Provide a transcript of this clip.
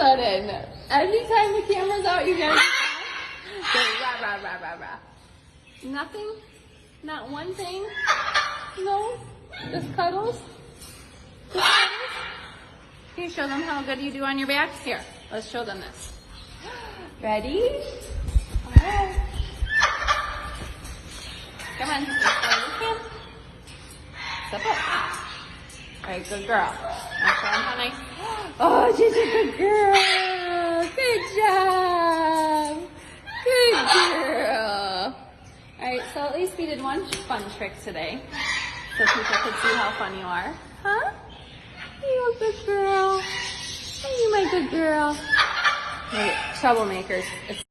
sudden. Anytime the camera's out, you gotta go rah, rah, rah, rah, rah. Nothing? Not one thing? No? Just cuddles? Just cuddles? Can you show them how good you do on your back? Here, let's show them this. Ready? Alright. Come on, let's go you can. Step up. Alright, good girl. Now show them how nice. Oh, she's a good girl. Good job. Good girl. Alright, so at least we did one fun trick today. So people could see how fun you are. Huh? You a good girl. You my good girl. Hey, troublemakers.